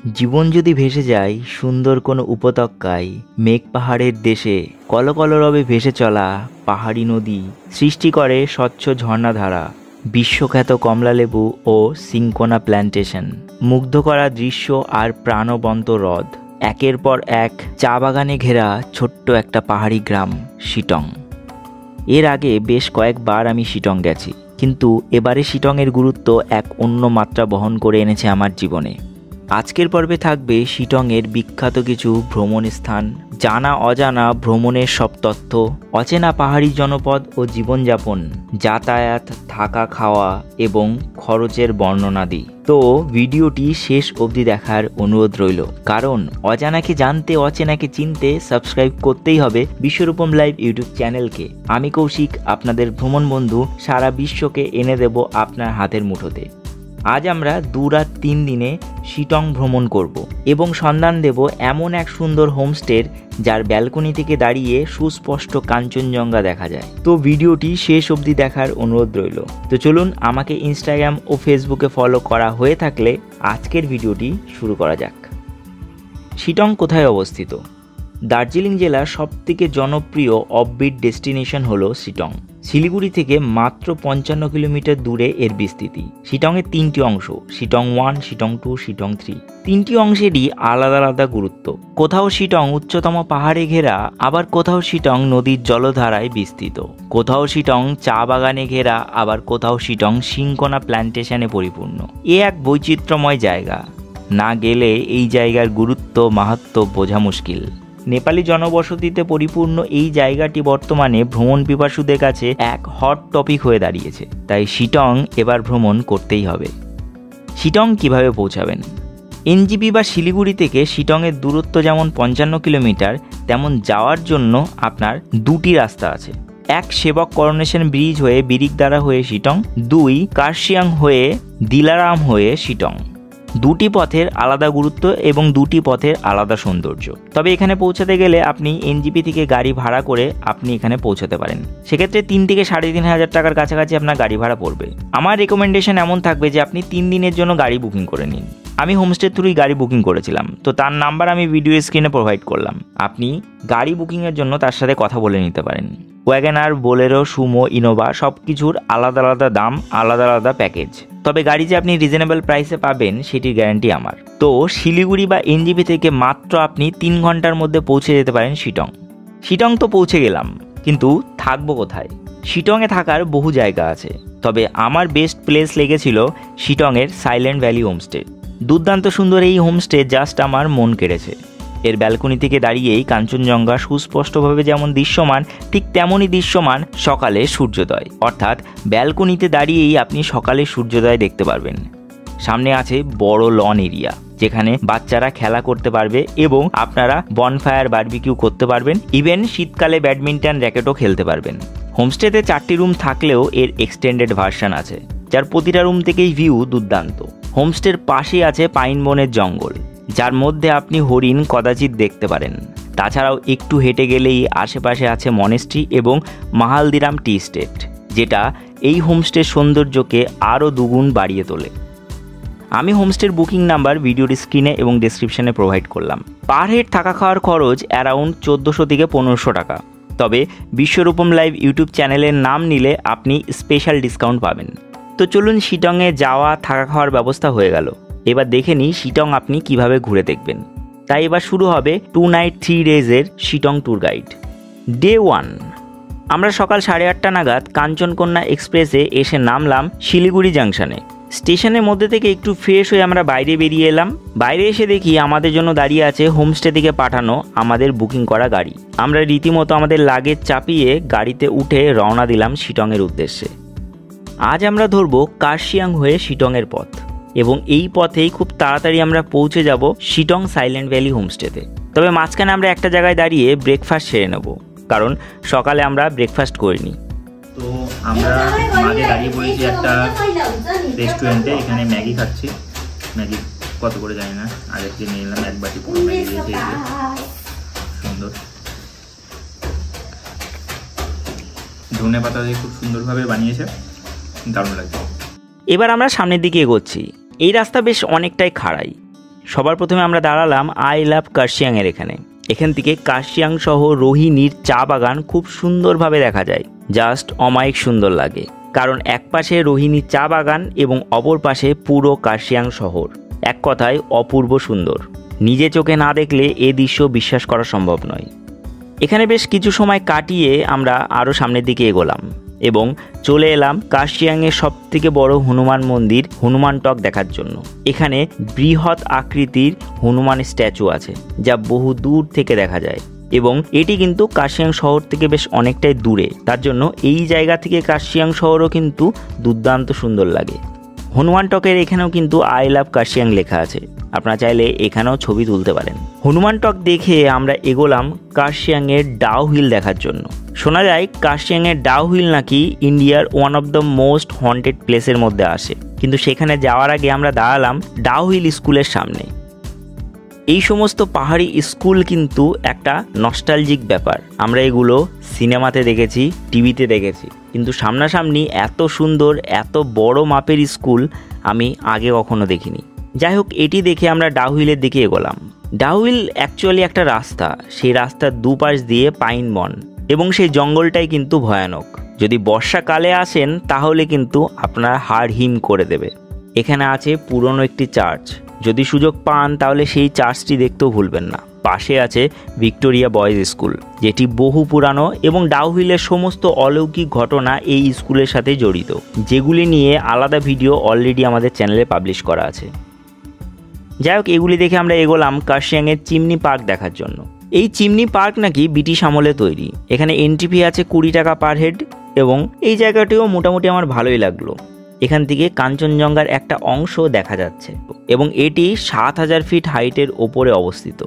জীবন যদি ভেসে যায় সুন্দর কোনো উপত্যকায়, মেঘ পাহাড়ের দেশে কলকলরবে ভেসে চলা পাহাড়ি নদী সৃষ্টি করে স্বচ্ছ ঝর্ণাধারা, বিশ্বখ্যাত কমলালেবু ও সিনকোনা প্ল্যান্টেশন, মুগ্ধ করা দৃশ্য আর প্রাণবন্ত হ্রদ, একের পর এক চা বাগানে ঘেরা ছোট্ট একটা পাহাড়ি গ্রাম শিটং। এর আগে বেশ কয়েকবার আমি শিটং গেছি, কিন্তু এবারে শিটংয়ের গুরুত্ব এক অন্য মাত্রা বহন করে এনেছে আমার জীবনে। আজকের পর্বে থাকবে শিটংয়ের বিখ্যাত কিছু ভ্রমণ স্থান, জানা অজানা ভ্রমণের সব তথ্য, অচেনা পাহাড়ি জনপদ ও জীবনযাপন, যাতায়াত, থাকা খাওয়া এবং খরচের বর্ণনা দিই। তো ভিডিওটি শেষ অবধি দেখার অনুরোধ রইল, কারণ অজানাকে জানতে অচেনাকে চিনতে সাবস্ক্রাইব করতেই হবে বিশ্বরূপম লাইভ ইউটিউব চ্যানেলকে। আমি কৌশিক, আপনাদের ভ্রমণ বন্ধু, সারা বিশ্বকে এনে দেব আপনার হাতের মুঠোতে। আজ আমরা 2 রাত 3 দিনে শিটং ভ্রমণ করব এবং সন্ধান দেব এমন এক সুন্দর হোমস্টের যার ব্যালকনি থেকে দাঁড়িয়ে সুস্পষ্ট কাঞ্চনজঙ্ঘা দেখা যায়। তো ভিডিওটি শেষ অবধি দেখার অনুরোধ রইল। তো চলুন, আমাকে ইনস্টাগ্রাম ও ফেসবুকে ফলো করা হয়ে থাকলে আজকের ভিডিওটি শুরু করা যাক। শিটং কোথায় অবস্থিত? দার্জিলিং জেলার সবথেকে জনপ্রিয় অফবিট ডেস্টিনেশন হলো শিটং। শিলিগুড়ি থেকে মাত্র 55 কিলোমিটার দূরে এর বিস্তৃতি। শিটংয়ের 3টি অংশ, শিটং 1, শিটং 2, শিটং 3। 3টি অংশেরই আলাদা আলাদা গুরুত্ব। কোথাও শিটং উচ্চতম পাহাড়ে ঘেরা, আবার কোথাও শিটং নদীর জলধারায় বিস্তৃত, কোথাও শিটং চা বাগানে ঘেরা, আবার কোথাও শিটং সিনকোনা প্ল্যান্টেশনে পরিপূর্ণ। এ এক বৈচিত্র্যময় জায়গা, না গেলে এই জায়গার গুরুত্ব মাহাত্ম্য বোঝা মুশকিল। নেপালি জনবসতিতে পরিপূর্ণ এই জায়গাটি বর্তমানে ভ্রমণ পিপাসুদের কাছে এক হট টপিক হয়ে দাঁড়িয়েছে, তাই শিটং এবার ভ্রমণ করতেই হবে। শিটং কিভাবে পৌঁছাবেন? এনজেপি বা শিলিগুড়ি থেকে শিটংয়ের দূরত্ব যেমন 55 কিলোমিটার, তেমন যাওয়ার জন্য আপনার 2টি রাস্তা আছে। 1 সেবক করোনেশন ব্রিজ হয়ে বিরিকদারা হয়ে শিটং, 2 কার্শিয়াং হয়ে দিলারাম হয়ে শিটং। 2টি পথের আলাদা গুরুত্ব এবং 2টি পথের আলাদা সৌন্দর্য। তবে এখানে পৌঁছাতে গেলে আপনি এনজেপি থেকে গাড়ি ভাড়া করে আপনি এখানে পৌঁছাতে পারেন। সেক্ষেত্রে 3 থেকে 3,500 টাকার কাছাকাছি আপনার গাড়ি ভাড়া পড়বে। আমার রেকমেন্ডেশন এমন থাকবে যে আপনি 3 দিনের জন্য গাড়ি বুকিং করে নিন। আমি হোমস্টের থ্রুই গাড়ি বুকিং করেছিলাম, তো তার নাম্বার আমি ভিডিও স্ক্রিনে প্রোভাইড করলাম। আপনি গাড়ি বুকিংয়ের জন্য তার সাথে কথা বলে নিতে পারেন। ওয়াগনার, বোলেরো, সুমো, ইনোভা সব কিছুর আলাদা আলাদা দাম, আলাদা আলাদা প্যাকেজ। তবে গাড়ি যে আপনি রিজনেবল প্রাইসে পাবেন সেটির গ্যারান্টি আমার। তো শিলিগুড়ি বা এনজেপি থেকে মাত্র আপনি 3 ঘন্টার মধ্যে পৌঁছে যেতে পারেন শিটং। শিটং তো পৌঁছে গেলাম, কিন্তু থাকবো কোথায়? শিটংয়ে থাকার বহু জায়গা আছে, তবে আমার বেস্ট প্লেস লেগেছিল শিটংয়ের সাইলেন্ট ভ্যালি হোমস্টে। দুর্দান্ত সুন্দর এই হোমস্টে জাস্ট আমার মন কেড়েছে। এর ব্যালকনি থেকে দাঁড়িয়েই কাঞ্চনজঙ্ঘা সুস্পষ্টভাবে যেমন দৃশ্যমান, ঠিক তেমনই দৃশ্যমান সকালে সূর্যোদয়। অর্থাৎ ব্যালকনিতে দাঁড়িয়েই আপনি সকালে সূর্যোদয় দেখতে পারবেন। সামনে আছে বড় লন এরিয়া, যেখানে বাচ্চারা খেলা করতে পারবে এবং আপনারা বনফায়ার বারবিকিউ করতে পারবেন। ইভেন শীতকালে ব্যাডমিন্টন র্যাকেটও খেলতে পারবেন। হোমস্টেতে 4টি রুম থাকলেও এর এক্সটেন্ডেড ভার্সন আছে, যার প্রতিটা রুম থেকেই ভিউ দুর্দান্ত। হোমস্টের পাশেই আছে পাইন বনের জঙ্গল, যার মধ্যে আপনি হরিণ কদাচিৎ দেখতে পারেন। তাছাড়াও একটু হেঁটে গেলেই আশেপাশে আছে মনেস্ট্রি এবং মাহালদিরাম টি স্টেট, যেটা এই হোমস্টের সৌন্দর্যকে আরও দুগুণ বাড়িয়ে তোলে। আমি হোমস্টের বুকিং নাম্বার ভিডিওর স্ক্রিনে এবং ডেসক্রিপশনে প্রোভাইড করলাম। পার হেড থাকা খাওয়ার খরচ অ্যারাউন্ড 1400 থেকে 1500 টাকা। তবে বিশ্বরূপম লাইভ ইউটিউব চ্যানেলের নাম নিলে আপনি স্পেশাল ডিসকাউন্ট পাবেন। তো চলুন, শিটংয়ে যাওয়া থাকা খাওয়ার ব্যবস্থা হয়ে গেল। এবার দেখে নিই শিটং আপনি কিভাবে ঘুরে দেখবেন। তাই এবার শুরু হবে 2 নাইট 3 ডেজের শিটং ট্যুর গাইড। ডে 1, আমরা সকাল 8:30 নাগাদ কাঞ্চনকন্যা এক্সপ্রেসে এসে নামলাম শিলিগুড়ি জাংশনে। স্টেশনের মধ্যে থেকে একটু ফ্রেশ হয়ে আমরা বাইরে বেরিয়ে এলাম। বাইরে এসে দেখি আমাদের জন্য দাঁড়িয়ে আছে হোমস্টে থেকে পাঠানো আমাদের বুকিং করা গাড়ি। আমরা রীতিমতো আমাদের লাগেজ চাপিয়ে গাড়িতে উঠে রওনা দিলাম শিটংয়ের উদ্দেশ্যে। আজ আমরা ধরব কার্শিয়াং হয়ে শিটংয়ের পথ, এবং এই পথেই খুব তাড়াতাড়ি আমরা পৌঁছে যাব শিটং সাইলেন্ট ভ্যালি হোমস্টেতে। তবে মাঝখানে আমরা একটা জায়গায় দাঁড়িয়ে ব্রেকফাস্ট সেরে নেব, কারণ সকালে আমরা ব্রেকফাস্ট করিনি। তো আমরা মাঝে দাঁড়িয়ে পড়েছি একটা রেস্টুরেন্টে, এখানে ম্যাগি খাচ্ছি। ম্যাগি কত করে জানি না, আরেকদিন নিয়ে নিলাম 1 বাটি পুরো ম্যাগি দিয়েছে, সুন্দর ধনে পাতা দিয়ে খুব সুন্দরভাবে বানিয়েছে, দারুণ লাগছে। এবার আমরা সামনের দিকে এগোচ্ছি। এই রাস্তা বেশ অনেকটাই খাড়াই, সবার প্রথমে আমরা দাঁড়ালাম আই লাভ কার্শিয়াংয়ের এখানে। এখান থেকে কার্শিয়াং সহ রোহিণীর চা বাগান খুব সুন্দরভাবে দেখা যায়, জাস্ট অমায়িক সুন্দর লাগে। কারণ এক পাশে রোহিণীর চা বাগান এবং অপর পাশে পুরো কার্শিয়াং শহর, এক কথায় অপূর্ব সুন্দর। নিজে চোখে না দেখলে এ দৃশ্য বিশ্বাস করা সম্ভব নয়। এখানে বেশ কিছু সময় কাটিয়ে আমরা আরও সামনের দিকে এগোলাম এবং চলে এলাম কার্শিয়াংয়ের সবথেকে বড় হনুমান মন্দির হনুমান টক দেখার জন্য। এখানে বৃহৎ আকৃতির হনুমান স্ট্যাচু আছে যা বহু দূর থেকে দেখা যায় এবং এটি কিন্তু কার্শিয়াং শহর থেকে বেশ অনেকটাই দূরে, তার জন্য এই জায়গা থেকে কার্শিয়াং শহরও কিন্তু দুর্দান্ত সুন্দর লাগে। হনুমান টকের এখানেও কিন্তু আই লাভ কার্শিয়াং লেখা আছে, আপনারা চাইলে এখানেও ছবি তুলতে পারেন। হনুমান টক দেখে আমরা এগোলাম কার্শিয়াংয়ের ডাউ হিল দেখার জন্য। শোনা যায় কার্শিয়াংয়ের ডাউ হিল নাকি ইন্ডিয়ার one of the most haunted প্লেসের মধ্যে আসে, কিন্তু সেখানে যাওয়ার আগে আমরা দাঁড়ালাম ডাউ হিল স্কুলের সামনে। এই সমস্ত পাহাড়ি স্কুল কিন্তু একটা নস্টালজিক ব্যাপার। আমরা এগুলো সিনেমাতে দেখেছি, টিভিতে দেখেছি, কিন্তু সামনাসামনি এত সুন্দর এত বড় মাপের স্কুল আমি আগে কখনো দেখিনি। যাই হোক, এটি দেখে আমরা ডাউ হিলের দিকে এগোলাম। ডাউ হিল অ্যাকচুয়ালি একটা রাস্তা, সেই রাস্তার দুপাশ দিয়ে পাইন বন এবং সেই জঙ্গলটাই কিন্তু ভয়ানক। যদি বর্ষাকালে আসেন তাহলে কিন্তু আপনার হাড় হিম করে দেবে। এখানে আছে পুরনো একটি চার্চ, যদি সুযোগ পান তাহলে সেই চার্চটি দেখতেও ভুলবেন না। পাশে আছে ভিক্টোরিয়া বয়েজ স্কুল, যেটি বহু পুরানো এবং ডাউ হিলের সমস্ত অলৌকিক ঘটনা এই স্কুলের সাথে জড়িত, যেগুলি নিয়ে আলাদা ভিডিও অলরেডি আমাদের চ্যানেলে পাবলিশ করা আছে। যাই হোক, এগুলি দেখে আমরা এগোলাম কার্শিয়াংয়ের চিমনি পার্ক দেখার জন্য। এই চিমনি পার্ক নাকি ব্রিটিশ আমলে তৈরি। এখানে এন্ট্রি ফি আছে 20 টাকা পার হেড এবং এই জায়গাটিও মোটামুটি আমার ভালোই লাগলো। এখান থেকে কাঞ্চনজঙ্ঘার একটা অংশ দেখা যাচ্ছে এবং এটি 7000 ফিট হাইটের ওপরে অবস্থিত।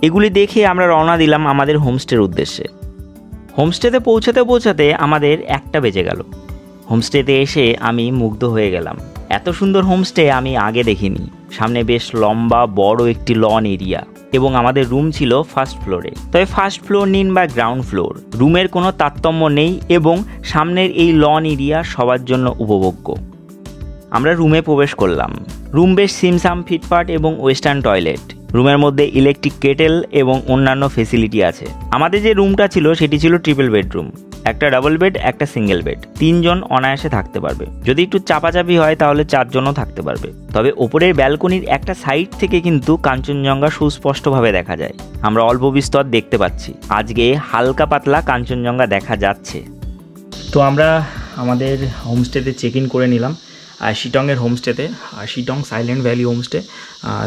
এগুলি দেখে আমরা রওনা দিলাম আমাদের হোমস্টের উদ্দেশ্যে। হোমস্টেতে পৌঁছাতে আমাদের 1টা বেজে গেল। হোমস্টেতে এসে আমি মুগ্ধ হয়ে গেলাম, এত সুন্দর হোমস্টে আমি আগে দেখিনি। সামনে বেশ লম্বা বড় একটি লন এরিয়া এবং আমাদের রুম ছিল ফার্স্ট ফ্লোরে। তবে ফার্স্ট ফ্লোর নিন বা গ্রাউন্ড ফ্লোর, রুমের কোনো তারতম্য নেই এবং সামনের এই লন এরিয়া সবার জন্য উপভোগ্য। আমরা রুমে প্রবেশ করলাম। রুম বেশ সিমসাম ফিটফাট এবং ওয়েস্টার্ন টয়লেট। রুমের মধ্যে ইলেকট্রিক কেটেল এবং অন্যান্য ফেসিলিটি আছে। আমাদের যে রুমটা ছিল সেটি ছিল ট্রিপল বেডরুম, একটা ডাবল বেড একটা সিঙ্গেল বেড, 3 জন অনায়াসে থাকতে পারবে। যদি একটু চাপাচাপি হয় তাহলে 4 জনও থাকতে পারবে। তবে ওপরের ব্যালকনির একটা সাইড থেকে কিন্তু কাঞ্চনজঙ্ঘা সুস্পষ্টভাবে দেখা যায়। আমরা অল্প বিস্তর দেখতে পাচ্ছি, আজকে হালকা পাতলা কাঞ্চনজঙ্ঘা দেখা যাচ্ছে। তো আমরা আমাদের হোমস্টেতে চেক ইন করে নিলাম শিটংয়ের হোমস্টেতে, শিটং সাইলেন্ট ভ্যালি হোমস্টে।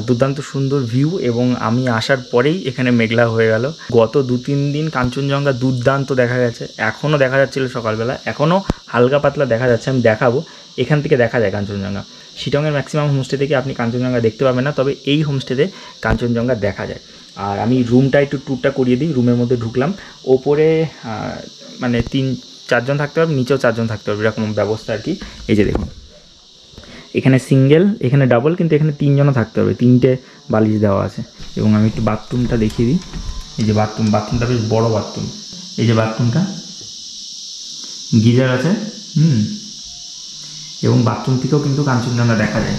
দুর্দান্ত সুন্দর ভিউ এবং আমি আসার পরেই এখানে মেঘলা হয়ে গেল। গত 2-3 দিন কাঞ্চনজঙ্ঘা দুর্দান্ত দেখা গেছে, এখনও দেখা যাচ্ছিল সকালবেলা, এখনও হালকা পাতলা দেখা যাচ্ছে। আমি দেখাবো, এখান থেকে দেখা যায় কাঞ্চনজঙ্ঘা। শিটংয়ের ম্যাক্সিমাম হোমস্টে থেকে আপনি কাঞ্চনজঙ্ঘা দেখতে পাবেন না, তবে এই হোমস্টেতে কাঞ্চনজঙ্ঘা দেখা যায়। আর আমি রুমটা একটু ট্যুরটা করিয়ে দিই। রুমের মধ্যে ঢুকলাম, ওপরে মানে 3-4 জন থাকতে পারবে, নিচেও 4 জন থাকতে পারবে, এরকম ব্যবস্থা আর কি। এই যে দেখুন, এখানে সিঙ্গেল এখানে ডাবল, কিন্তু এখানে 3 জনও থাকতে হবে, 3টে বালিশ দেওয়া আছে। এবং আমি একটু বাথরুমটা দেখিয়ে দিই। এই যে বাথরুমটা বেশ বড় বাথরুম। এই যে বাথরুমটা, গিজার আছে এবং বাথরুম থেকেও কিন্তু কাঞ্চনজঙ্ঘা দেখা যায়।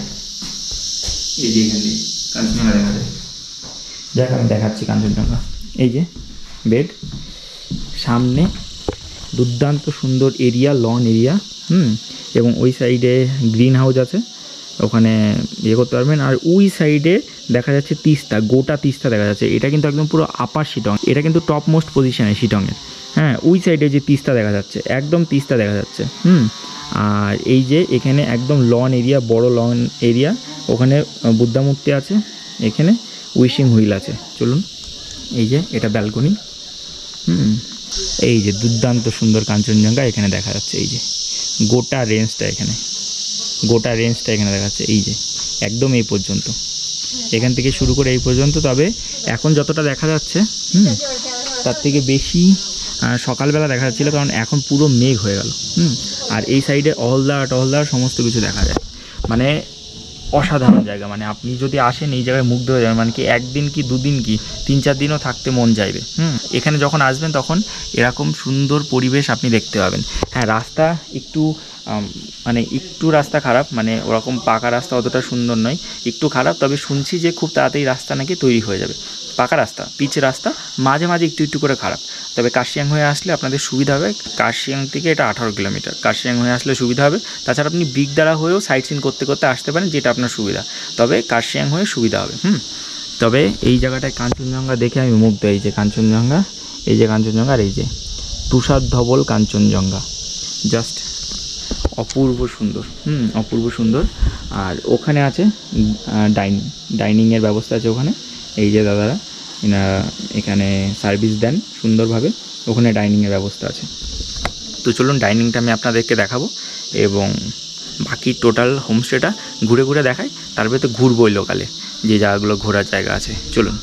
এই যে এখান দিয়ে কাঞ্চনজঙ্ঘা দেখা যায়। দেখ আমি দেখাচ্ছি কাঞ্চনজঙ্ঘা। এই যে বেড, সামনে দুর্দান্ত সুন্দর এরিয়া, লন এরিয়া, এবং ওই সাইডে গ্রিন হাউস আছে, ওখানে ইয়ে করতে পারবেন। আর ওই সাইডে দেখা যাচ্ছে তিস্তা, গোটা তিস্তা দেখা যাচ্ছে। এটা কিন্তু একদম পুরো আপার শিটং, এটা কিন্তু টপ মোস্ট পজিশনে শিটংয়ের। হ্যাঁ, ওই সাইডে যে তিস্তা দেখা যাচ্ছে, একদম তিস্তা দেখা যাচ্ছে। আর এই যে এখানে একদম লন এরিয়া, বড় লন এরিয়া, ওখানে বুদ্ধা মূর্তি আছে, এখানে উইশিং হুইল আছে। চলুন, এই যে এটা ব্যালকনি। এই যে দুর্দান্ত সুন্দর কাঞ্চনজঙ্ঘা এখানে দেখা যাচ্ছে। এই যে গোটা রেঞ্জটা এখানে দেখা যাচ্ছে। এই যে একদম এই পর্যন্ত, এখান থেকে শুরু করে এই পর্যন্ত। তবে এখন যতটা দেখা যাচ্ছে তার থেকে বেশি সকালবেলা দেখা যাচ্ছিলো, কারণ এখন পুরো মেঘ হয়ে গেল। আর এই সাইডে টহলদার সমস্ত কিছু দেখা যায়। মানে অসাধারণ জায়গা, মানে আপনি যদি আসেন এই জায়গায় মুগ্ধ হয়ে যাবেন, মানে কি একদিন কি দুদিন কি 3-4 দিনও থাকতে মন চাইবে। এখানে যখন আসবেন তখন এরকম সুন্দর পরিবেশ আপনি দেখতে পাবেন। হ্যাঁ, রাস্তা একটু মানে একটু রাস্তা খারাপ, মানে ওরকম পাকা রাস্তা অতটা সুন্দর নয়, একটু খারাপ। তবে শুনছি যে খুব তাড়াতাড়ি রাস্তা নাকি তৈরি হয়ে যাবে। পাকা রাস্তা, পিচ রাস্তা, মাঝে মাঝে একটু একটু করে খারাপ। তবে কার্শিয়াং হয়ে আসলে আপনাদের সুবিধা হবে। কার্শিয়াং থেকে এটা 18 কিলোমিটার, কার্শিয়াং হয়ে আসলে সুবিধা হবে। তাছাড়া আপনি ব্রিকদারা হয়েও সাইট সিন করতে করতে আসতে পারেন, যেটা আপনার সুবিধা। তবে কার্শিয়াং হয়ে সুবিধা হবে। তবে এই জায়গাটায় কাঞ্চনজঙ্ঘা দেখে আমি মুগ্ধ। এই যে কাঞ্চনজঙ্ঘা, এই যে কাঞ্চনজঙ্ঘা, আর এই যে তুষার ধবল কাঞ্চনজঙ্ঘা, জাস্ট অপূর্ব সুন্দর। অপূর্ব সুন্দর। আর ওখানে আছে ডাইনিংয়ের ব্যবস্থা আছে ওখানে। এই যে দাদারা এনারা এখানে সার্ভিস দেন সুন্দরভাবে, ওখানে ডাইনিংয়ের ব্যবস্থা আছে। তো চলুন ডাইনিংটা আমি আপনাদেরকে দেখাবো এবং বাকি টোটাল হোমস্টেটা ঘুরে ঘুরে দেখাই। তারপরে তো ঘুরবোই লোকালে যে জায়গাগুলো ঘোরার জায়গা আছে। চলুন।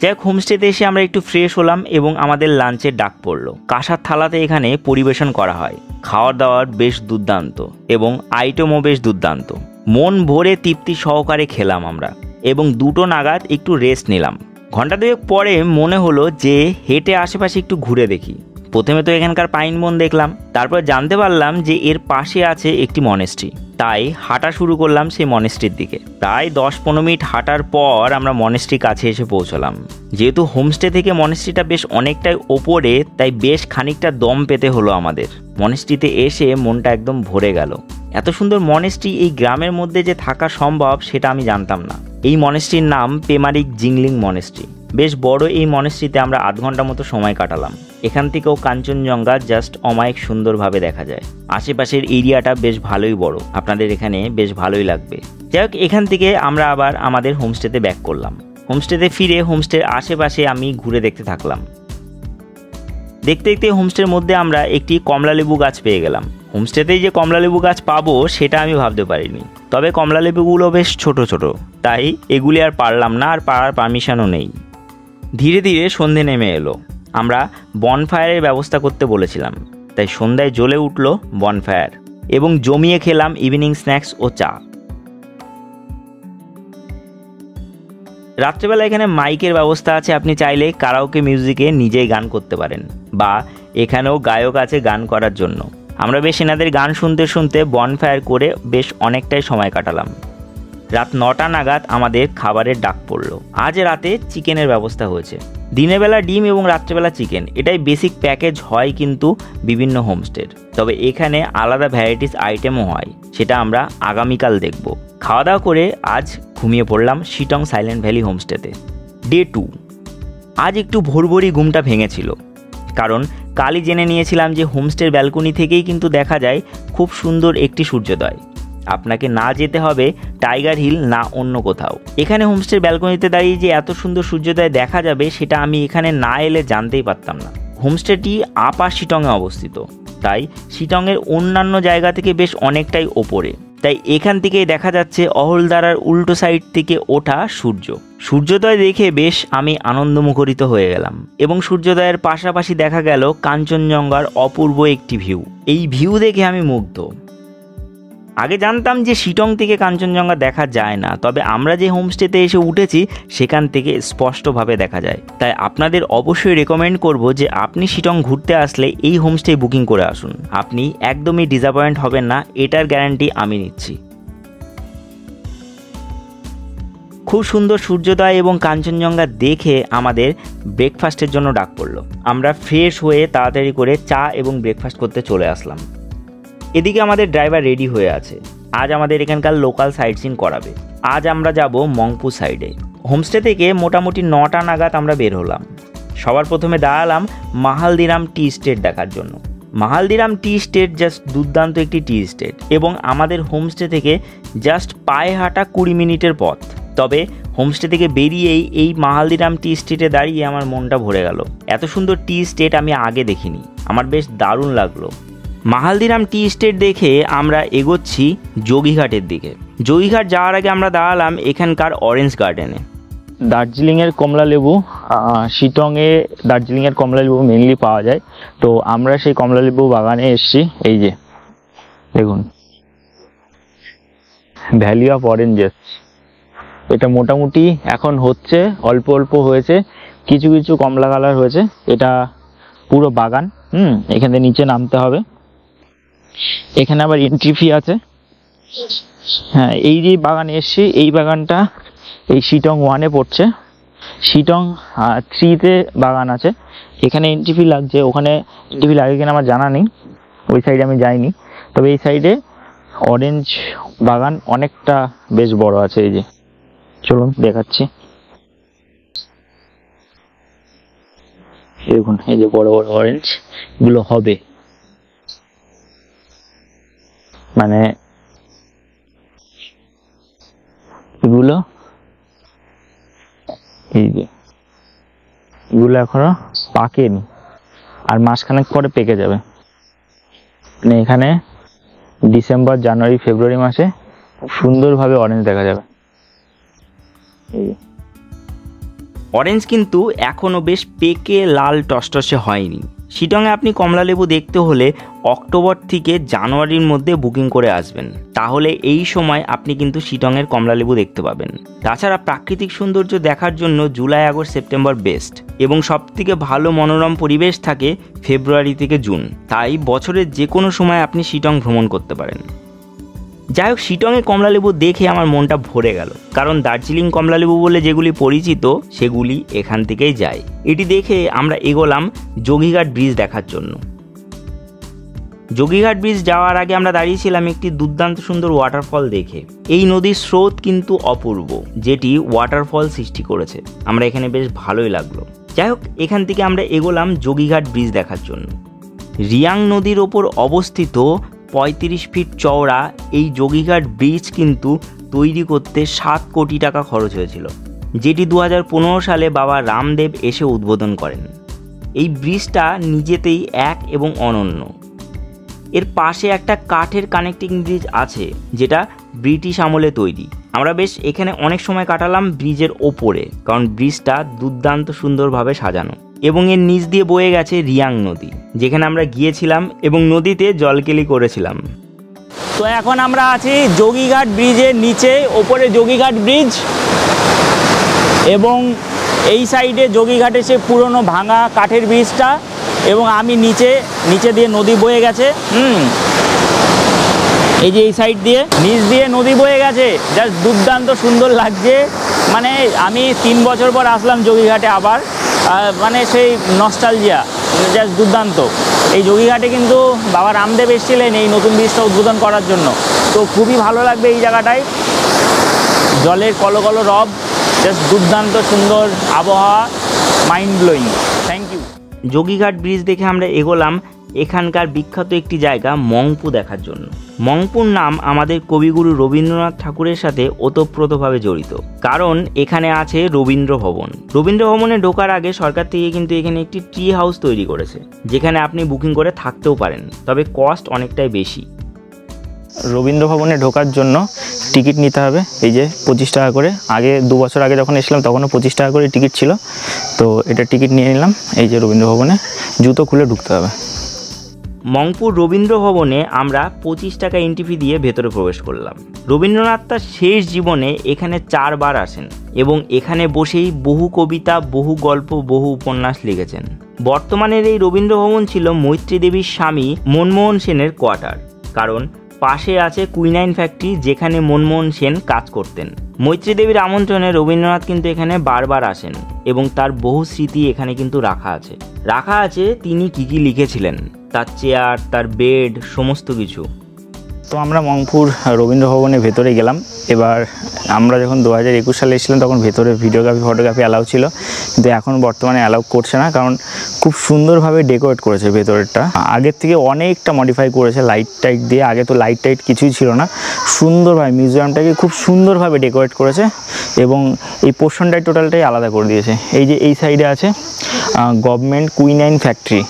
যাই হোক, হোমস্টেতে এসে আমরা একটু ফ্রেশ হলাম এবং আমাদের লাঞ্চের ডাক পড়লো। কাঁসার থালাতে এখানে পরিবেশন করা হয়। খাওয়ার দাওয়ার বেশ দুর্দান্ত এবং আইটেমও বেশ দুর্দান্ত। মন ভরে তৃপ্তি সহকারে খেলাম আমরা এবং 2টো নাগাদ একটু রেস্ট নিলাম। ঘন্টা 2 পরে মনে হলো যে হেঁটে আশেপাশে একটু ঘুরে দেখি। প্রথমে তো এখানকার পাইন বন দেখলাম, তারপর জানতে পারলাম যে এর পাশে আছে একটি মনেস্ট্রি। তাই হাঁটা শুরু করলাম সেই মনেস্ট্রির দিকে। প্রায় 10-15 মিনিট হাঁটার পর আমরা মনেস্ট্রির কাছে এসে পৌঁছলাম। যেহেতু হোমস্টে থেকে মনেস্ট্রিটা বেশ অনেকটাই ওপরে, তাই বেশ খানিকটা দম পেতে হলো আমাদের। মনেস্ট্রিতে এসে মনটা একদম ভরে গেল। এত সুন্দর মনেস্ট্রি এই গ্রামের মধ্যে যে থাকা সম্ভব সেটা আমি জানতাম না। এই মনেস্ট্রির নাম পেমারিক জিংলিং মনেস্ট্রি। বেশ বড় এই মনেস্ট্রিতে আমরা আধ ঘন্টা মতো সময় কাটালাম। এখান থেকেও কাঞ্চনজঙ্ঘা জাস্ট অমায়িক সুন্দরভাবে দেখা যায়। আশেপাশের এরিয়াটা বেশ ভালোই বড়, আপনাদের এখানে বেশ ভালোই লাগবে। যাই হোক, এখান থেকে আমরা আবার আমাদের হোমস্টেতে ব্যাক করলাম। হোমস্টেতে ফিরে হোমস্টের আশেপাশে আমি ঘুরে দেখতে থাকলাম। দেখতে দেখতে হোমস্টের মধ্যে আমরা একটি কমলালেবু গাছ পেয়ে গেলাম। হোমস্টেতেই যে কমলালেবু গাছ পাবো সেটা আমি ভাবতে পারিনি। তবে কমলালেবুগুলো বেশ ছোট ছোট, তাই এগুলি আর পারলাম না, আর পারার পারমিশনও নেই। ধীরে ধীরে সন্ধে নেমে এলো। আমরা বনফায়ারের ব্যবস্থা করতে বলেছিলাম, তাই সন্ধ্যায় জ্বলে উঠল বনফায়ার এবং জমিয়ে খেলাম ইভিনিং স্ন্যাক্স ও চা। রাত্রেবেলা এখানে মাইকের ব্যবস্থা আছে, আপনি চাইলে কারাওকে মিউজিকে নিজেই গান করতে পারেন, বা এখানেও গায়ক আছে গান করার জন্য। আমরা বেশ এনাদের গান শুনতে শুনতে বনফায়ার করে বেশ অনেকটাই সময় কাটালাম। রাত 9টা নাগাদ আমাদের খাবারের ডাক পড়লো। আজ রাতে চিকেনের ব্যবস্থা হয়েছে। দিনের বেলা ডিম এবং রাত্রেবেলা চিকেন, এটাই বেসিক প্যাকেজ হয় কিন্তু বিভিন্ন হোমস্টের। তবে এখানে আলাদা ভ্যারাইটিস আইটেমও হয়, সেটা আমরা আগামীকাল দেখব। খাওয়া দাওয়া করে আজ ঘুমিয়ে পড়লাম শিটং সাইলেন্ট ভ্যালি হোমস্টেতে। ডে 2। আজ একটু ভোরভোরই ঘুমটা ভেঙেছিল, কারণ কালই জেনে নিয়েছিলাম যে হোমস্টের ব্যালকনি থেকেই কিন্তু দেখা যায় খুব সুন্দর একটি সূর্যোদয়। আপনাকে না যেতে হবে টাইগার হিল না অন্য কোথাও। এখানে হোমস্টের ব্যালকনিতে দাঁড়িয়ে যে এত সুন্দর সূর্যোদয় দেখা যাবে সেটা আমি এখানে না এলে জানতেই পারতাম না। হোমস্টেটি আপার শিটংয়ে অবস্থিত, তাই শিটংয়ের অন্যান্য জায়গা থেকে বেশ অনেকটাই ওপরে। তাই এখান থেকেই দেখা যাচ্ছে অহলদারার উল্টো সাইড থেকে ওঠা সূর্যোদয় দেখে বেশ আমি আনন্দমুখরিত হয়ে গেলাম এবং সূর্যোদয়ের পাশাপাশি দেখা গেল কাঞ্চনজঙ্ঘার অপূর্ব একটি ভিউ। এই ভিউ দেখে আমি মুগ্ধ। আগে জানতাম যে শিটং থেকে কাঞ্চনজঙ্ঘা দেখা যায় না, তবে আমরা যে হোমস্টেতে এসে উঠেছি সেখান থেকে স্পষ্টভাবে দেখা যায়। তাই আপনাদের অবশ্যই রেকমেন্ড করব যে আপনি শিটং ঘুরতে আসলে এই হোমস্টে বুকিং করে আসুন। আপনি একদমই ডিসঅ্যাপয়েন্ট হবেন না, এটার গ্যারান্টি আমি নিচ্ছি। খুব সুন্দর সূর্যোদয় এবং কাঞ্চনজঙ্ঘা দেখে আমাদের ব্রেকফাস্টের জন্য ডাক পড়লো। আমরা ফ্রেশ হয়ে তাড়াতাড়ি করে চা এবং ব্রেকফাস্ট করতে চলে আসলাম। এদিকে আমাদের ড্রাইভার রেডি হয়ে আছে। আজ আমাদের এখানকার লোকাল সাইট সিন করাবে। আজ আমরা যাব মংপু সাইডে। হোমস্টে থেকে মোটামুটি 9টা নাগাদ আমরা বের হলাম। সবার প্রথমে দাঁড়ালাম মাহালদিরাম টি স্টেট দেখার জন্য। মাহালদিরাম টি স্টেট জাস্ট দুর্দান্ত একটি টি স্টেট এবং আমাদের হোমস্টে থেকে জাস্ট পায়ে হাঁটা 20 মিনিটের পথ। তবে হোমস্টে থেকে বেরিয়েই এই মাহালদিরাম টি স্টেটে দাঁড়িয়ে আমার মনটা ভরে গেল। এত সুন্দর টি স্টেট আমি আগে দেখিনি, আমার বেশ দারুণ লাগলো। মাহালদিরাম টি স্টেট দেখে আমরা এগোচ্ছি যোগীঘাটের দিকে। যোগীঘাট যাওয়ার আগে আমরা দাঁড়ালাম এখানকার অরেঞ্জ গার্ডেনে। দার্জিলিংয়ের কমলা লেবু, শিটংয়ে দার্জিলিংয়ের কমলা লেবু মেনলি পাওয়া যায়। তো আমরা সেই কমলা লেবু বাগানে এসেছি। এই যে দেখুন, ভ্যালি অফ অরেঞ্জেস। এটা মোটামুটি এখন হচ্ছে, অল্প অল্প হয়েছে, কিছু কিছু কমলা কালার হয়েছে। এটা পুরো বাগান। এখানে নিচে নামতে হবে। এখানে আবার এন্ট্রি ফি আছে। হ্যাঁ, এই যে বাগানে এসছি, এই বাগানটা এই শিটং 1-এ পড়ছে। শিটং 3-তে বাগান আছে। এখানে এন্ট্রি ফি লাগছে, ওখানে এন্ট্রি ফি লাগে কিনা আমার জানা নেই, ওই সাইডে আমি যাইনি। তবে এই সাইডে অরেঞ্জ বাগান অনেকটা বেশ বড় আছে। এই যে চলুন দেখাচ্ছি। দেখুন এই যে বড় বড় অরেঞ্জ গুলো হবে, মানে এগুলো, এই যে এগুলো এখনো পাকেনি, আর মাসখানেক পরে পেকে যাবে। মানে এখানে ডিসেম্বর, জানুয়ারি, ফেব্রুয়ারি মাসে খুব সুন্দরভাবে অরেঞ্জ দেখা যাবে। এই অরেঞ্জ কিন্তু এখনও বেশ পেকে লাল টসটসে হয়নি। শিটংয়ে আপনি কমলালেবু দেখতে হলে অক্টোবর থেকে জানুয়ারির মধ্যে বুকিং করে আসবেন, তাহলে এই সময় আপনি কিন্তু শিটংয়ের কমলালেবু দেখতে পাবেন। তাছাড়া প্রাকৃতিক সৌন্দর্য দেখার জন্য জুলাই, আগস্ট, সেপ্টেম্বর বেস্ট, এবং সবথেকে ভালো মনোরম পরিবেশ থাকে ফেব্রুয়ারি থেকে জুন। তাই বছরের যে কোনো সময় আপনি শিটং ভ্রমণ করতে পারেন। যাই হোক, শিটংয়ে কমলালেবু দেখে আমার মনটা ভরে গেল, কারণ দার্জিলিং কমলালেবু বলে যেগুলি পরিচিত সেগুলি এখান থেকেই যায়। এটি দেখে আমরা এগোলাম যোগীঘাট ব্রিজ দেখার জন্য। যোগীঘাট ব্রিজ যাওয়ার আগে আমরা দাঁড়িয়েছিলাম একটি দুর্দান্ত সুন্দর ওয়াটারফল দেখে। এই নদীর স্রোত কিন্তু অপূর্ব, যেটি ওয়াটারফল সৃষ্টি করেছে। আমরা এখানে বেশ ভালোই লাগলো। যাই হোক, এখান থেকে আমরা এগোলাম যোগীঘাট ব্রিজ দেখার জন্য। রিয়াং নদীর ওপর অবস্থিত 35 ফিট চওড়া এই যোগীঘাট ব্রিজ কিন্তু তৈরি করতে 7 কোটি টাকা খরচ হয়েছিল, যেটি 2015 সালে বাবা রামদেব এসে উদ্বোধন করেন। এই ব্রিজটা নিজেতেই এক এবং অনন্য। এর পাশে একটা কাঠের কানেক্টিং ব্রিজ আছে, যেটা ব্রিটিশ আমলে তৈরি। আমরা বেশ এখানে অনেক সময় কাটালাম ব্রিজের ওপরে, কারণ ব্রিজটা দুর্দান্ত সুন্দরভাবে সাজানো, এবং এর নিচ দিয়ে বয়ে গেছে রিয়াং নদী, যেখানে আমরা গিয়েছিলাম এবং নদীতে জলকেলি করেছিলাম। তো এখন আমরা আছি যোগীঘাট ব্রিজের নিচে, ওপরে যোগীঘাট ব্রিজ, এবং এই সাইডে যোগীঘাটে সে পুরনো ভাঙা কাঠের ব্রিজটা, এবং আমি নিচে দিয়ে নদী বয়ে গেছে। এই যে এই সাইড দিয়ে নিচ দিয়ে নদী বয়ে গেছে, জাস্ট দুর্দান্ত সুন্দর লাগছে। মানে আমি 3 বছর পর আসলাম যোগীঘাটে আবার, মানে সেই নস্টালজিয়া, জাস্ট দুর্দান্ত। এই যোগীঘাটে কিন্তু বাবা রামদেব এসেছিলেন এই নতুন ব্রিজটা উদ্বোধন করার জন্য, তো খুবই ভালো লাগবে এই জায়গাটায়। জলের কলকল রব, জাস্ট দুর্দান্ত সুন্দর আবহাওয়া, mind blowing. Thank you. Yogighat bridge দেখে আমরা এগোলাম এখানকার বিখ্যাত একটি জায়গা মংপু দেখার জন্য। মংপুর নাম আমাদের কবিগুরু রবীন্দ্রনাথ ঠাকুরের সাথে ওতপ্রোতভাবে জড়িত, কারণ এখানে আছে রবীন্দ্র ভবন। রবীন্দ্র ভবনে ঢোকার আগে সরকার থেকে কিন্তু এখানে একটি ট্রি হাউস তৈরি করেছে, যেখানে আপনি বুকিং করে থাকতেও পারেন, তবে কস্ট অনেকটাই বেশি। রবীন্দ্র ভবনে ঢোকার জন্য টিকিট নিতে হবে, এই যে 25 টাকা করে। আগে 2 বছর আগে যখন এসেছিলাম তখনও 25 টাকা করে টিকিট ছিল, তো এটা টিকিট নিয়ে নিলাম। এই যে রবীন্দ্র ভবনে জুতো খুলে ঢুকতে হবে। মংপুর রবীন্দ্র ভবনে আমরা 25 টাকা এন্ট্রি ফি দিয়ে ভেতরে প্রবেশ করলাম। রবীন্দ্রনাথ তার শেষ জীবনে এখানে 4 বার আসেন, এবং এখানে বসেই বহু কবিতা, বহু গল্প, বহু উপন্যাস লিখেছেন। বর্তমানের এই রবীন্দ্র ভবন ছিল মৈত্রী দেবীর স্বামী মনমোহন সেনের কোয়ার্টার, কারণ পাশে আছে কুইনাইন ফ্যাক্টরি, যেখানে মনমোহন সেন কাজ করতেন। মৈত্রী দেবীর আমন্ত্রণে রবীন্দ্রনাথ কিন্তু এখানে বারবার আসেন, এবং তার বহু স্মৃতি এখানে কিন্তু রাখা আছে তিনি কী কী লিখেছিলেন, তার চেয়ার, তার বেড, সমস্ত কিছু। তো আমরা মংপুর রবীন্দ্র ভবনের ভেতরে গেলাম। এবার আমরা যখন 2021 সালে এসেছিলাম তখন ভেতরে ভিডিওগ্রাফি, ফটোগ্রাফি অ্যালাউ ছিল, কিন্তু এখন বর্তমানে অ্যালাউ করছে না, কারণ খুব সুন্দরভাবে ডেকোরেট করেছে ভেতরেরটা। আগের থেকে অনেকটা মডিফাই করেছে লাইট টাইট দিয়ে। আগে তো লাইট টাইট কিছুই ছিল না, সুন্দরভাবে মিউজিয়ামটাকে খুব সুন্দরভাবে ডেকোরেট করেছে, এবং এই পোর্শনটাই টোটালটাই আলাদা করে দিয়েছে। এই যে এই সাইডে আছে গভর্নমেন্ট কুইনাইন ফ্যাক্টরি।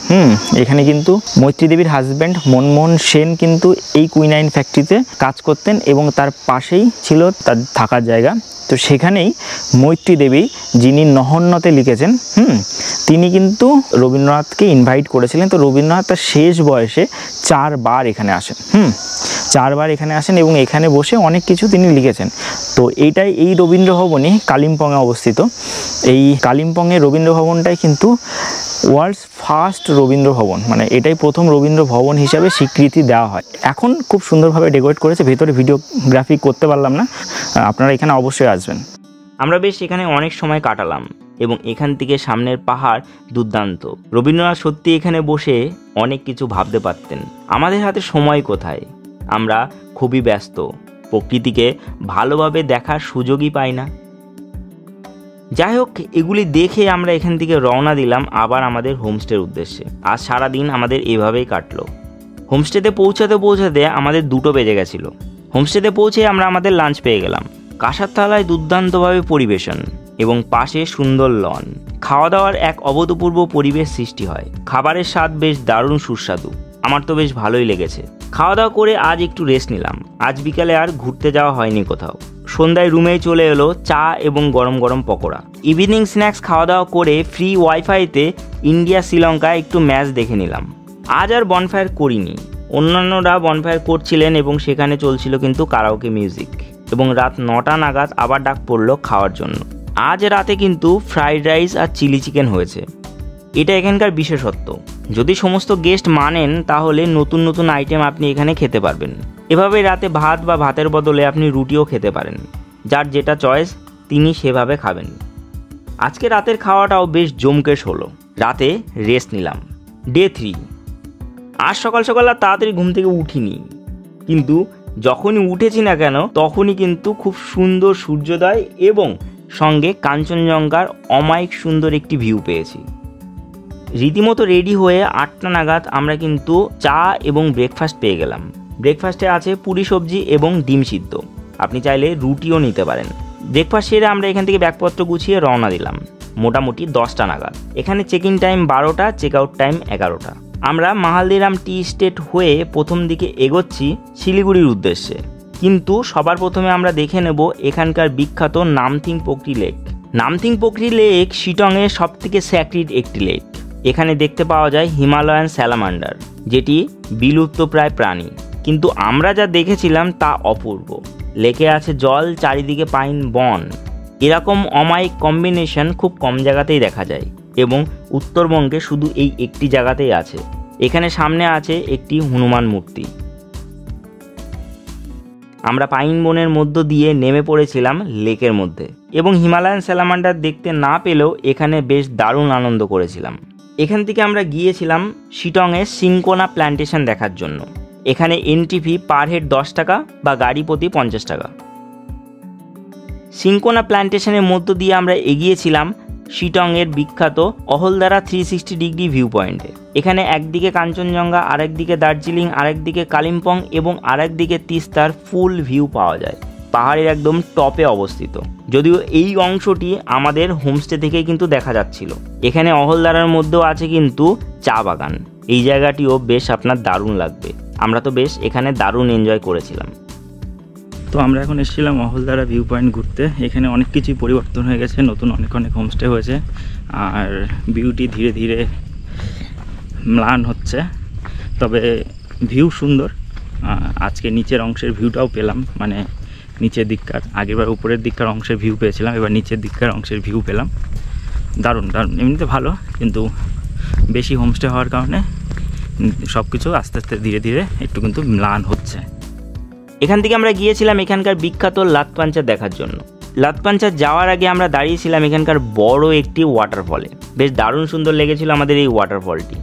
এখানে কিন্তু মৈত্রী দেবীর হাজব্যান্ড মনমোহন সেন কিন্তু এই কুইনাইন সিমেন্ট ফ্যাক্টরিতে কাজ করতেন এবং তার পাশেই ছিল তার থাকার জায়গা। তো সেখানেই মৈত্রী দেবী, যিনি নহন্যতে লিখেছেন, তিনি কিন্তু রবীন্দ্রনাথকে ইনভাইট করেছিলেন। তো রবীন্দ্রনাথ তার শেষ বয়সে 4 বার এখানে আসেন, 4 বার এখানে আসেন এবং এখানে বসে অনেক কিছু তিনি লিখেছেন। তো এই রবীন্দ্র ভবনই কালিম্পংয়ে অবস্থিত। এই কালিম্পংয়ের রবীন্দ্র ভবনটাই কিন্তু ওয়ার্ল্ডস ফার্স্ট রবীন্দ্র ভবন, মানে এটাই প্রথম রবীন্দ্র ভবন হিসাবে স্বীকৃতি দেওয়া হয়। এখন খুব সুন্দরভাবে ডেকোরেট করেছে, ভেতরে ভিডিওগ্রাফি করতে পারলাম না, আপনারা এখানে অবশ্যই আসবেন। আমরা বেশ এখানে অনেক সময় কাটালাম এবং এখান থেকে সামনের পাহাড় দুর্দান্ত। রবীন্দ্রনাথ সত্যি এখানে বসে অনেক কিছু ভাবতে পারতেন। আমাদের হাতে সময় কোথায়, আমরা খুবই ব্যস্ত, প্রকৃতিকে ভালোভাবে দেখার সুযোগই পাই না। যাই হোক, এগুলি দেখে আমরা এখান থেকে রওনা দিলাম আবার আমাদের হোমস্টের উদ্দেশ্যে। আজ সারাদিন আমাদের এভাবেই কাটলো। হোমস্টেতে পৌঁছাতে আমাদের 2টো বেজে গেছিলো। হোমস্টেতে পৌঁছে আমরা আমাদের লাঞ্চ পেয়ে গেলাম। কাঁসার থালায় দুর্দান্তভাবে পরিবেশন এবং পাশে সুন্দর লন। খাওয়া দাওয়ার এক অভূতপূর্ব পরিবেশ সৃষ্টি হয়। খাবারের স্বাদ বেশ দারুণ সুস্বাদু, আমার তো বেশ ভালোই লেগেছে। খাওয়া দাওয়া করে আজ একটু রেস্ট নিলাম। আজ বিকালে আর ঘুরতে যাওয়া হয়নি কোথাও। সন্ধ্যায় রুমেই চলে এলো চা এবং গরম গরম পকোড়া। ইভিনিং স্ন্যাক্স খাওয়া দাওয়া করে ফ্রি ওয়াইফাইতে ইন্ডিয়া শ্রীলঙ্কা একটু ম্যাচ দেখে নিলাম। আজ আর বনফায়ার করিনি, অন্যান্যরা বনফায়ার করছিলেন এবং সেখানে চলছিল কিন্তু কারাওকে মিউজিক। এবং রাত 9টা নাগাদ আবার ডাক পড়লো খাওয়ার জন্য। আজ রাতে কিন্তু ফ্রাইড রাইস আর চিলি চিকেন হয়েছে। এটা এখানকার বিশেষত্ব। যদি সমস্ত গেস্ট মানেন তাহলে নতুন নতুন আইটেম আপনি এখানে খেতে পারবেন। এভাবে রাতে ভাত বা ভাতের বদলে আপনি রুটিও খেতে পারেন। যার যেটা চয়েস তিনি সেভাবে খাবেন। আজকে রাতের খাওয়াটাও বেশ জমকেশ হলো। রাতে রেস্ট নিলাম। ডে 3। আজ সকাল সকাল আর তাড়াতাড়ি ঘুম থেকে উঠিনি, কিন্তু যখনই উঠেছি না কেন তখনই কিন্তু খুব সুন্দর সূর্যোদয় এবং সঙ্গে কাঞ্চনজঙ্ঘার অমায়িক সুন্দর একটি ভিউ পেয়েছি। রীতিমতো রেডি হয়ে 8টা নাগাদ আমরা কিন্তু চা এবং ব্রেকফাস্ট পেয়ে গেলাম। ব্রেকফাস্টে আছে পুরি সবজি এবং ডিম সিদ্ধ, আপনি চাইলে রুটিও নিতে পারেন। ব্রেকফাস্ট সেরে আমরা এখান থেকে ব্যাগপত্র গুছিয়ে রওনা দিলাম মোটামুটি 10টা নাগাদ। এখানে চেক ইন টাইম 12টা, চেক আউট টাইম 11টা। আমরা মাহালদিরাম টি স্টেট হয়ে প্রথম দিকে এগোচ্ছি শিলিগুড়ির উদ্দেশ্যে। কিন্তু সবার প্রথমে আমরা দেখে নেব এখানকার বিখ্যাত নামথিং পোকরি লেক। নামথিং পোকরি লেক শিটংয়ের সবথেকে স্যাক্রিড একটি লেক। এখানে দেখতে পাওয়া যায় হিমালয়ান স্যালামান্ডার, যেটি বিলুপ্তপ্রায় প্রাণী, কিন্তু আমরা যা দেখেছিলাম তা অপূর্ব। লেকে আছে জল, চারিদিকে পাইন বন। এরকম অমায়িক কম্বিনেশন খুব কম জায়গাতেই দেখা যায় এবং উত্তরবঙ্গে শুধু এই একটি জায়গাতেই আছে। এখানে সামনে আছে একটি হনুমান মূর্তি। আমরা পাইন বনের মধ্য দিয়ে নেমে পড়েছিলাম লেকের মধ্যে এবং হিমালয়ান স্যালামান্ডার দেখতে না পেলেও এখানে বেশ দারুণ আনন্দ করেছিলাম। এখান থেকে আমরা গিয়েছিলাম শিটংয়ের সিংকোনা প্ল্যান্টেশন দেখার জন্য। এখানে এন্ট্রি ফি পার হেড 10 টাকা বা গাড়ি প্রতি 50 টাকা। সিংকোনা প্ল্যান্টেশনের মধ্য দিয়ে আমরা এগিয়েছিলাম শিটংয়ের বিখ্যাত অহলদারা 360 ডিগ্রি ভিউ পয়েন্টে। এখানে একদিকে কাঞ্চনজঙ্ঘা, আরেকদিকে দার্জিলিং, আরেকদিকে কালিম্পং এবং আরেকদিকে তিস্তার ফুল ভিউ পাওয়া যায়। পাহাড়ের একদম টপে অবস্থিত, যদিও এই অংশটি আমাদের হোমস্টে থেকেই কিন্তু দেখা যাচ্ছিল। এখানে অহলদারার মধ্যেও আছে কিন্তু চা বাগান। এই জায়গাটিও বেশ আপনার দারুণ লাগবে। আমরা তো বেশ এখানে দারুণ এনজয় করেছিলাম। তো আমরা এখন এসেছিলাম অহলদারা ভিউ পয়েন্ট ঘুরতে। এখানে অনেক কিছুই পরিবর্তন হয়ে গেছে, নতুন অনেক হোমস্টে হয়েছে আর বিউটি ধীরে ধীরে ম্লান হচ্ছে, তবে ভিউ সুন্দর। আজকে নিচের অংশের ভিউটাও পেলাম, মানে নিচের দিককার, আগেরবার উপরের দিককার অংশের ভিউ পেয়েছিলাম, এবার নিচের দিককার অংশের ভিউ পেলাম। দারুণ দারুণ, এমনিতে ভালো, কিন্তু বেশি হোমস্টে হওয়ার কারণে সব কিছু আস্তে আস্তে ধীরে ধীরে একটু কিন্তু ম্লান হচ্ছে। এখান থেকে আমরা গিয়েছিলাম এখানকার বিখ্যাত লাতপাঞ্চার দেখার জন্য। লাতপাঞ্চার যাওয়ার আগে আমরা দাঁড়িয়েছিলাম এখানকার বড় একটি ওয়াটারফলে। বেশ দারুণ সুন্দর লেগেছিল আমাদের এই ওয়াটারফলটি।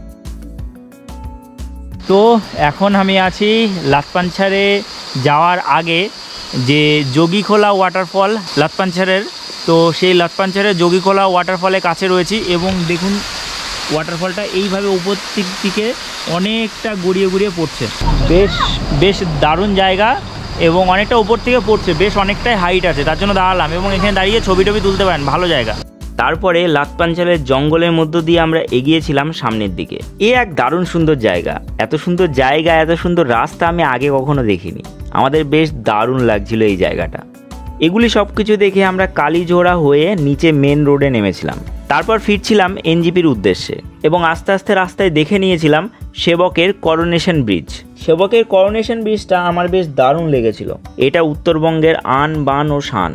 তো এখন আমি আছি লাতপাঞ্চারে যাওয়ার আগে যে যোগীখোলা ওয়াটারফল লাতপাঞ্চারের, তো সেই লাতপাঞ্চারের যোগীখোলা ওয়াটারফলের কাছে রয়েছি এবং দেখুন ওয়াটারফলটা এইভাবে উপর দিকে অনেকটা গড়িয়ে গড়িয়ে পড়ছে। বেশ দারুণ জায়গা এবং অনেকটা উপর থেকে পড়ছে, বেশ অনেকটাই হাইট আছে, তার জন্য দাঁড়ালাম এবং এখানে দাঁড়িয়ে ছবি টবি তুলতে পারেন, ভালো জায়গা। তারপরে লাতপাঞ্চালের জঙ্গলের মধ্য দিয়ে আমরা এগিয়েছিলাম সামনের দিকে। এক দারুণ সুন্দর জায়গা, এত সুন্দর জায়গা, এত সুন্দর রাস্তা আমি আগে কখনো দেখিনি। আমাদের বেশ দারুণ লাগছিল এই জায়গাটা। এগুলি সব কিছু দেখে আমরা কালীজোড়া হয়ে নিচে মেন রোডে নেমেছিলাম। তারপর ফিরছিলাম এনজিপির উদ্দেশ্যে এবং আস্তে আস্তে রাস্তায় দেখে নিয়েছিলাম সেবকের করোনেশন ব্রিজ। সেবকের করোনেশন ব্রিজটা আমার বেশ দারুণ লেগেছিল। এটা উত্তরবঙ্গের আন বান ও শান।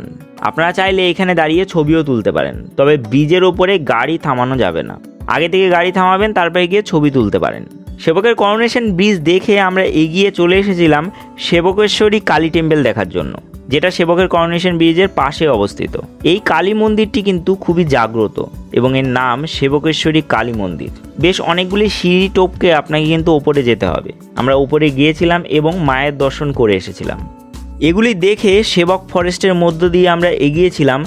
আপনারা চাইলে এখানে দাঁড়িয়ে ছবিও তুলতে পারেন, তবে ব্রিজের ওপরে গাড়ি থামানো যাবে না। আগে থেকে গাড়ি থামাবেন, তারপরে গিয়ে ছবি তুলতে পারেন। সেবকের করোনেশন ব্রিজ দেখে আমরা এগিয়ে চলে এসেছিলাম সেবকেশ্বরী কালী টেম্পল দেখার জন্য, যেটা সেবকের করোনেশন ব্রিজের পাশে অবস্থিত। এই কালী মন্দিরটি কিন্তু খুবই জাগ্রত এবং এর নাম সেবকেশ্বরী কালী মন্দির। বেশ অনেকগুলি সিঁড়ি টপকে আপনাকে কিন্তু ওপরে যেতে হবে। আমরা ওপরে গিয়েছিলাম এবং মায়ের দর্শন করে এসেছিলাম। এগুলি দেখে সেবক ফরেস্টের মধ্য দিয়ে আমরা এগিয়েছিলাম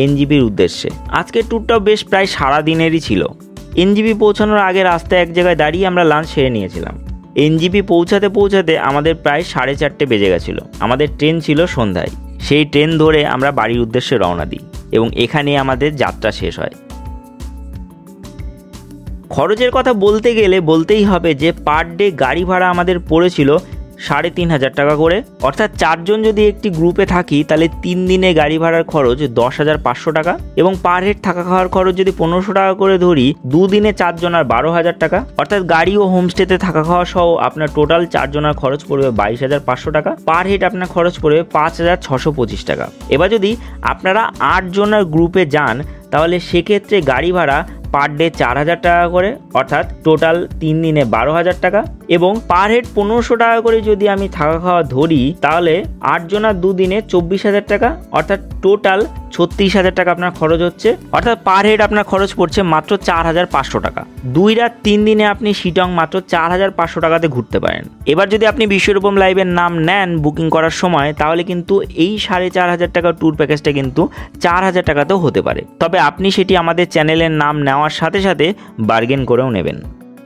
এনজিপির উদ্দেশ্যে। আজকের ট্যুরটাও বেশ প্রায় সারাদিনেরই ছিল। এনজিপি পৌঁছানোর আগে রাস্তায় এক জায়গায় দাঁড়িয়ে আমরা লাঞ্চ সেরে নিয়েছিলাম। এনজিপি পৌঁছাতে আমাদের প্রায় 4:30 বেজে গেছিলো। আমাদের ট্রেন ছিল সন্ধ্যায়। সেই ট্রেন ধরে আমরা বাড়ির উদ্দেশ্যে রওনা দিই এবং এখানে আমাদের যাত্রা শেষ হয়। খরচের কথা বলতে গেলে বলতেই হবে যে পার ডে গাড়ি ভাড়া আমাদের পড়েছিল 3,500 টাকা করে। অর্থাৎ 4 জন যদি একটি গ্রুপে থাকি তাহলে 3 দিনে গাড়ি ভাড়ার খরচ 10,500 টাকা এবং পার হেড থাকা খাওয়ার খরচ যদি 1500 টাকা করে ধরি, 2 দিনে 4 জনার 12,000 টাকা। অর্থাৎ গাড়ি ও হোমস্টেতে থাকা খাওয়া সহ আপনার টোটাল 4 জনার খরচ পড়বে 22,500 টাকা। পার হেড আপনার খরচ পড়বে 5,625 টাকা। এবার যদি আপনারা 8 জনের গ্রুপে যান তাহলে সেক্ষেত্রে গাড়ি ভাড়া পার ডে 4,000 টাকা করে, অর্থাৎ টোটাল 3 দিনে 12,000 টাকা এবং পার হেড 1500 টাকা করে যদি আমি থাকা খাওয়া ধরি তাহলে 8 জনার 2 দিনে 24,000 টাকা, অর্থাৎ টোটাল 36,000 টাকা আপনার খরচ হচ্ছে। অর্থাৎ পার হেড আপনার খরচ পড়ছে মাত্র 4,500 টাকা। 2 রাত 3 দিনে আপনি শিটং মাত্র 4,500 টাকাতে ঘুরতে পারেন। এবার যদি আপনি বিশ্বরূপম লাইভের নাম নেন বুকিং করার সময় তাহলে কিন্তু এই 4,500 টাকা ট্যুর প্যাকেজটা কিন্তু 4,000 টাকাতেও হতে পারে। তবে আপনি সেটি আমাদের চ্যানেলের নাম নেওয়ার সাথে সাথে বার্গেন করেও নেবেন।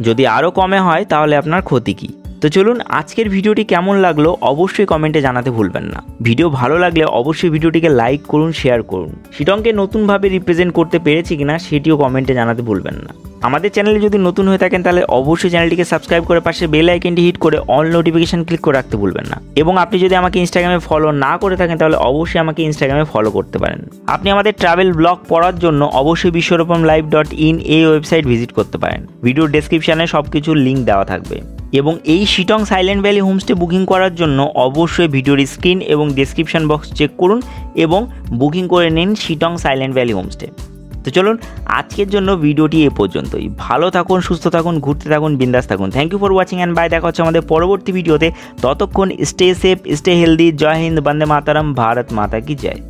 যদি আরও কমে হয় তাহলে আপনার ক্ষতি কী? তো চলুন, আজকের ভিডিওটি কেমন লাগলো অবশ্যই কমেন্টে জানাতে ভুলবেন না। ভিডিও ভালো লাগলে অবশ্যই ভিডিওটিকে লাইক করুন, শেয়ার করুন। শিটংকে নতুনভাবে রিপ্রেজেন্ট করতে পেরেছি কিনা সেটিও কমেন্টে জানাতে ভুলবেন না। আমাদের চ্যানেলে যদি নতুন হয়ে থাকেন তাহলে অবশ্যই চ্যানেলটিকে সাবস্ক্রাইব করে পাশে বেল আইকনটি হিট করে অল নোটিফিকেশন ক্লিক করে রাখতে ভুলবেন না। এবং আপনি যদি আমাকে ইনস্টাগ্রামে ফলো না করে থাকেন তাহলে অবশ্যই আমাকে ইনস্টাগ্রামে ফলো করতে পারেন। আপনি আমাদের ট্রাভেল ব্লগ পড়ার জন্য অবশ্যই bishoropamlive.in এই ওয়েবসাইট ভিজিট করতে পারেন। ভিডিওর ডেসক্রিপশানে সব কিছুর লিঙ্ক দেওয়া থাকবে। এবং এই Sittong silent valley homestay booking করার জন্য অবশ্যই ভিডিওর স্ক্রিন এবং ডেসক্রিপশন বক্স চেক করুন এবং বুকিং করে নিন শিটং সাইলেন্ট ভ্যালি হোমস্টে। তো চলুন, আজকের জন্য ভিডিওটি এ পর্যন্তই। ভালো থাকুন, সুস্থ থাকুন, ঘুরতে থাকুন, বিন্দাস থাকুন। Thank you for watching and bye. দেখা হচ্ছে আমাদের পরবর্তী ভিডিওতে। ততক্ষণ স্টে সেফ, স্টে হেলদি। জয় হিন্দ, বন্দে মাতারম, ভারত মাতা কি জয়।